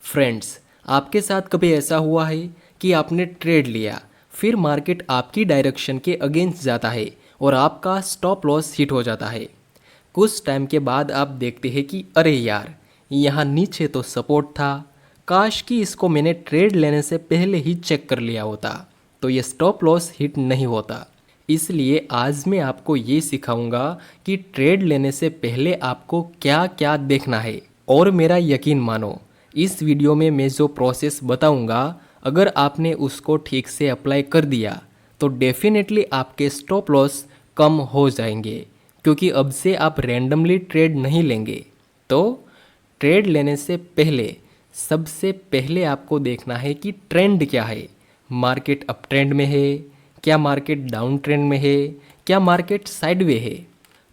Friends, आपके साथ कभी ऐसा हुआ है कि आपने ट्रेड लिया, फिर मार्केट आपकी डायरेक्शन के अगेंस्ट जाता है और आपका स्टॉप लॉस हिट हो जाता है। कुछ टाइम के बाद आप देखते हैं कि अरे यार, यहाँ नीचे तो सपोर्ट था, काश कि इसको मैंने ट्रेड लेने से पहले ही चेक कर लिया होता तो ये स्टॉप लॉस हिट नहीं होता। इसलिए आज मैं आपको ये सिखाऊंगा कि ट्रेड लेने से पहले आपको क्या क्या देखना है। और मेरा यकीन मानो, इस वीडियो में मैं जो प्रोसेस बताऊंगा, अगर आपने उसको ठीक से अप्लाई कर दिया तो डेफिनेटली आपके स्टॉप लॉस कम हो जाएंगे, क्योंकि अब से आप रैंडमली ट्रेड नहीं लेंगे। तो ट्रेड लेने से पहले सबसे पहले आपको देखना है कि ट्रेंड क्या है। मार्केट अप ट्रेंड में है, क्या मार्केट डाउन ट्रेंड में है, क्या मार्केट साइडवे है।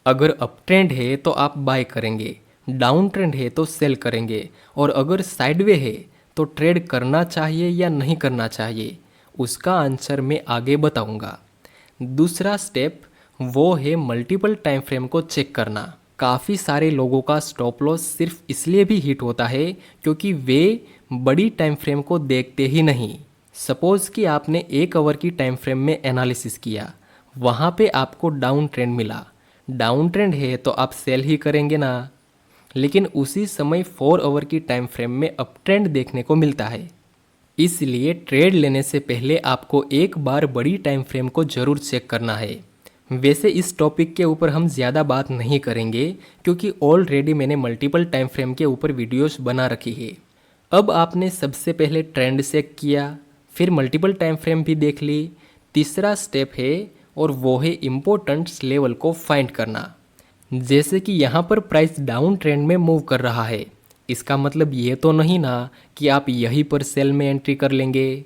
अगर अप ट्रेंड है तो आप बाय करेंगे, डाउन ट्रेंड है तो सेल करेंगे, और अगर साइडवे है तो ट्रेड करना चाहिए या नहीं करना चाहिए, उसका आंसर मैं आगे बताऊंगा। दूसरा स्टेप वो है मल्टीपल टाइम फ्रेम को चेक करना। काफ़ी सारे लोगों का स्टॉप लॉस सिर्फ इसलिए भी हिट होता है क्योंकि वे बड़ी टाइम फ्रेम को देखते ही नहीं। सपोज कि आपने 1 आवर की टाइम फ्रेम में एनालिसिस किया, वहाँ पे आपको डाउन ट्रेंड मिला। डाउन ट्रेंड है तो आप सेल ही करेंगे ना, लेकिन उसी समय 4 आवर की टाइम फ्रेम में अप ट्रेंड देखने को मिलता है। इसलिए ट्रेड लेने से पहले आपको एक बार बड़ी टाइम फ्रेम को ज़रूर चेक करना है। वैसे इस टॉपिक के ऊपर हम ज़्यादा बात नहीं करेंगे क्योंकि ऑलरेडी मैंने मल्टीपल टाइम फ्रेम के ऊपर वीडियोस बना रखी है। अब आपने सबसे पहले ट्रेंड चेक किया, फिर मल्टीपल टाइम फ्रेम भी देख ली। तीसरा स्टेप है और वो है इम्पोर्टेंट्स लेवल को फाइंड करना। जैसे कि यहाँ पर प्राइस डाउन ट्रेंड में मूव कर रहा है, इसका मतलब ये तो नहीं ना कि आप यहीं पर सेल में एंट्री कर लेंगे।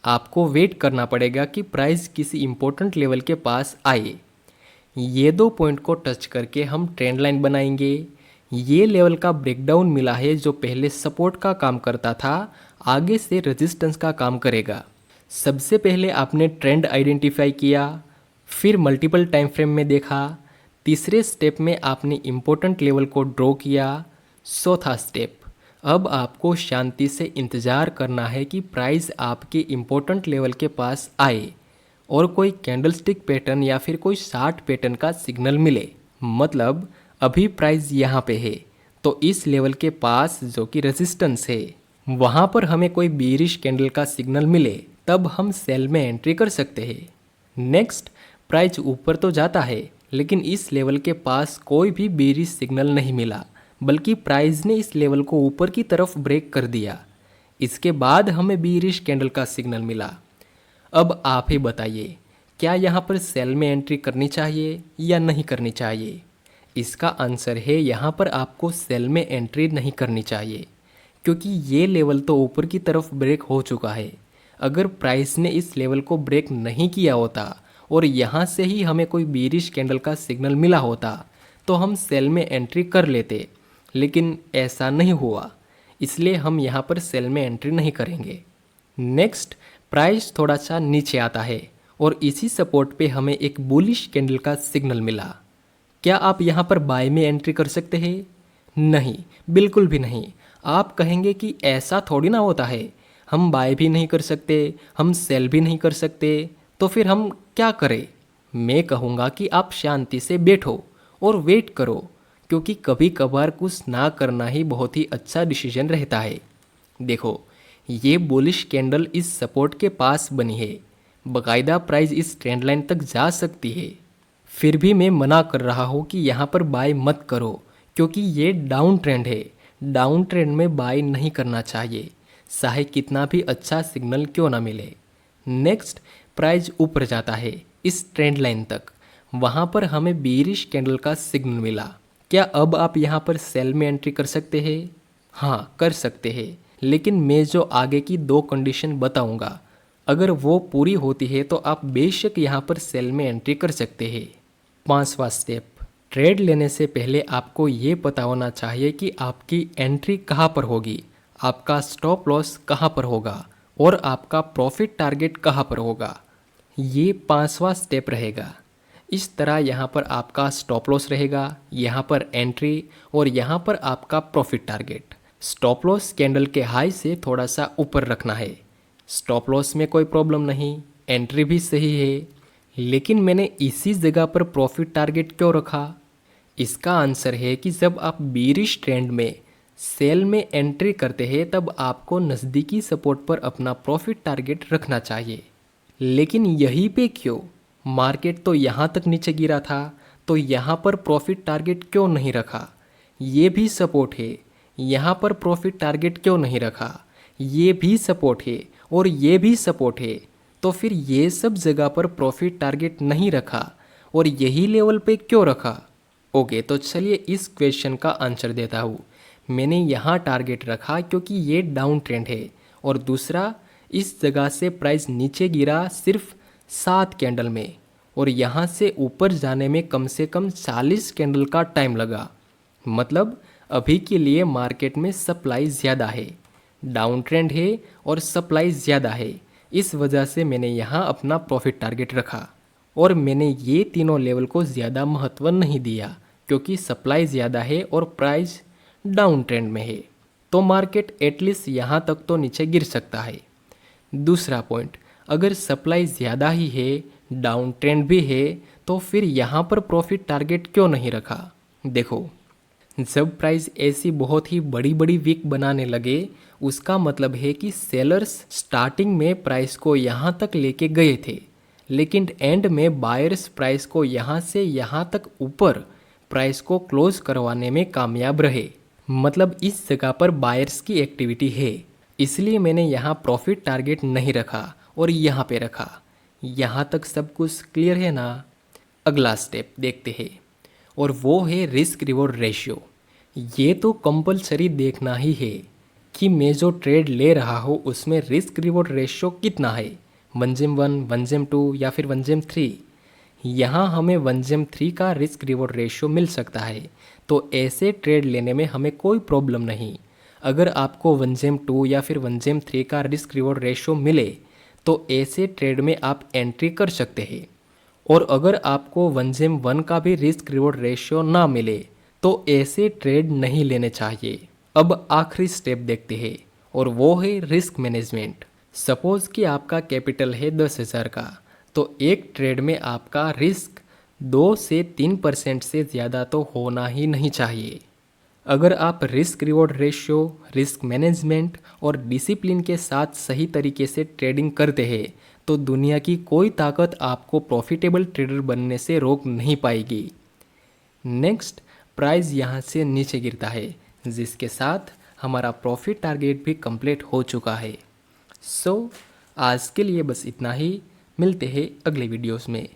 आपको वेट करना पड़ेगा कि प्राइस किसी इम्पोर्टेंट लेवल के पास आए। ये 2 पॉइंट को टच करके हम ट्रेंड लाइन बनाएंगे। ये लेवल का ब्रेकडाउन मिला है जो पहले सपोर्ट का काम करता था, आगे से रेजिस्टेंस का काम करेगा। सबसे पहले आपने ट्रेंड आइडेंटिफाई किया, फिर मल्टीपल टाइम फ्रेम में देखा। तीसरे स्टेप में आपने इम्पोर्टेंट लेवल को ड्रॉ किया। चौथा स्टेप, अब आपको शांति से इंतज़ार करना है कि प्राइस आपके इम्पोर्टेंट लेवल के पास आए और कोई कैंडलस्टिक पैटर्न या फिर कोई शार्ट पैटर्न का सिग्नल मिले। मतलब अभी प्राइस यहाँ पे है तो इस लेवल के पास जो कि रेजिस्टेंस है, वहाँ पर हमें कोई बीरिश कैंडल का सिग्नल मिले, तब हम सेल में एंट्री कर सकते हैं। नेक्स्ट, प्राइस ऊपर तो जाता है लेकिन इस लेवल के पास कोई भी बीरिश सिग्नल नहीं मिला, बल्कि प्राइस ने इस लेवल को ऊपर की तरफ ब्रेक कर दिया। इसके बाद हमें बीरिश कैंडल का सिग्नल मिला। अब आप ही बताइए, क्या यहाँ पर सेल में एंट्री करनी चाहिए या नहीं करनी चाहिए? इसका आंसर है यहाँ पर आपको सेल में एंट्री नहीं करनी चाहिए, क्योंकि ये लेवल तो ऊपर की तरफ ब्रेक हो चुका है। अगर प्राइस ने इस लेवल को ब्रेक नहीं किया होता और यहाँ से ही हमें कोई बीरिश कैंडल का सिग्नल मिला होता तो हम सेल में एंट्री कर लेते, लेकिन ऐसा नहीं हुआ, इसलिए हम यहाँ पर सेल में एंट्री नहीं करेंगे। नेक्स्ट, प्राइस थोड़ा सा नीचे आता है और इसी सपोर्ट पे हमें एक बुलिश कैंडल का सिग्नल मिला। क्या आप यहाँ पर बाय में एंट्री कर सकते हैं? नहीं, बिल्कुल भी नहीं। आप कहेंगे कि ऐसा थोड़ी ना होता है, हम बाय भी नहीं कर सकते, हम सेल भी नहीं कर सकते, तो फिर हम क्या करें? मैं कहूँगा कि आप शांति से बैठो और वेट करो, क्योंकि कभी कभार कुछ ना करना ही बहुत ही अच्छा डिसीजन रहता है। देखो, ये बुलिश कैंडल इस सपोर्ट के पास बनी है, बाकायदा प्राइस इस ट्रेंड लाइन तक जा सकती है। फिर भी मैं मना कर रहा हूँ कि यहाँ पर बाय मत करो, क्योंकि ये डाउन ट्रेंड है। डाउन ट्रेंड में बाय नहीं करना चाहिए, चाहे कितना भी अच्छा सिग्नल क्यों ना मिले। नेक्स्ट, प्राइस ऊपर जाता है इस ट्रेंड लाइन तक, वहाँ पर हमें बीरिश कैंडल का सिग्नल मिला। क्या अब आप यहाँ पर सेल में एंट्री कर सकते हैं? हाँ, कर सकते हैं, लेकिन मैं जो आगे की 2 कंडीशन बताऊँगा, अगर वो पूरी होती है तो आप बेशक यहाँ पर सेल में एंट्री कर सकते हैं। 5वां स्टेप, ट्रेड लेने से पहले आपको ये पता होना चाहिए कि आपकी एंट्री कहाँ पर होगी, आपका स्टॉप लॉस कहाँ पर होगा और आपका प्रॉफिट टारगेट कहाँ पर होगा। ये 5वां स्टेप रहेगा। इस तरह यहाँ पर आपका स्टॉप लॉस रहेगा, यहाँ पर एंट्री और यहाँ पर आपका profit target. Stop loss candle के हाई से थोड़ा सा ऊपर रखना है। स्टॉप लॉस में कोई प्रॉब्लम नहीं, एंट्री भी सही है, लेकिन मैंने इसी जगह पर प्रॉफिट टारगेट क्यों रखा? इसका आंसर है कि जब आप बीरिश ट्रेंड में सेल में एंट्री करते हैं तब आपको नज़दीकी सपोर्ट पर अपना प्रॉफिट टारगेट रखना चाहिए। लेकिन यहीं पे क्यों? मार्केट तो यहाँ तक नीचे गिरा था, तो यहाँ पर प्रॉफिट टारगेट क्यों नहीं रखा? ये भी सपोर्ट है, यहाँ पर प्रॉफिट टारगेट क्यों नहीं रखा? ये भी सपोर्ट है और ये भी सपोर्ट है, तो फिर ये सब जगह पर प्रॉफिट टारगेट नहीं रखा और यही लेवल पे क्यों रखा? ओके, तो चलिए इस क्वेश्चन का आंसर देता हूँ। मैंने यहाँ टारगेट रखा क्योंकि ये डाउन ट्रेंड है, और दूसरा इस जगह से प्राइस नीचे गिरा सिर्फ 7 कैंडल में, और यहाँ से ऊपर जाने में कम से कम 40 कैंडल का टाइम लगा। मतलब अभी के लिए मार्केट में सप्लाई ज़्यादा है, डाउन ट्रेंड है और सप्लाई ज़्यादा है। इस वजह से मैंने यहाँ अपना प्रॉफिट टारगेट रखा, और मैंने ये तीनों लेवल को ज़्यादा महत्व नहीं दिया क्योंकि सप्लाई ज़्यादा है और प्राइस डाउन ट्रेंड में है, तो मार्केट एटलीस्ट यहाँ तक तो नीचे गिर सकता है। दूसरा पॉइंट, अगर सप्लाई ज़्यादा ही है, डाउन ट्रेंड भी है, तो फिर यहाँ पर प्रॉफिट टारगेट क्यों नहीं रखा? देखो, जब प्राइस ऐसी बहुत ही बड़ी बड़ी वीक बनाने लगे, उसका मतलब है कि सेलर्स स्टार्टिंग में प्राइस को यहाँ तक लेके गए थे, लेकिन एंड में बायर्स प्राइस को यहाँ से यहाँ तक ऊपर प्राइस को क्लोज करवाने में कामयाब रहे। मतलब इस जगह पर बायर्स की एक्टिविटी है, इसलिए मैंने यहाँ प्रॉफिट टारगेट नहीं रखा और यहाँ पे रखा। यहाँ तक सब कुछ क्लियर है ना? अगला स्टेप देखते हैं, और वो है रिस्क रिवॉर्ड रेशियो। ये तो कंपलसरी देखना ही है कि मैं जो ट्रेड ले रहा हूँ उसमें रिस्क रिवॉर्ड रेशियो कितना है, 1:1, 1:2 या फिर 1:3। यहाँ हमें 1:3 का रिस्क रिवॉर्ड रेशियो मिल सकता है, तो ऐसे ट्रेड लेने में हमें कोई प्रॉब्लम नहीं। अगर आपको 1:2 या फिर 1:3 का रिस्क रिवॉर्ड रेशियो मिले तो ऐसे ट्रेड में आप एंट्री कर सकते हैं, और अगर आपको 1:1 का भी रिस्क रिवॉर्ड रेशियो ना मिले तो ऐसे ट्रेड नहीं लेने चाहिए। अब आखिरी स्टेप देखते हैं, और वो है रिस्क मैनेजमेंट। सपोज कि आपका कैपिटल है 10,000 का, तो एक ट्रेड में आपका रिस्क 2 से 3% से ज़्यादा तो होना ही नहीं चाहिए। अगर आप risk reward ratio, risk management और डिसिप्लिन के साथ सही तरीके से ट्रेडिंग करते हैं तो दुनिया की कोई ताकत आपको प्रॉफिटेबल ट्रेडर बनने से रोक नहीं पाएगी। नेक्स्ट, प्राइस यहाँ से नीचे गिरता है, जिसके साथ हमारा प्रॉफिट टारगेट भी कंप्लीट हो चुका है। सो आज के लिए बस इतना ही, मिलते हैं अगले वीडियोस में।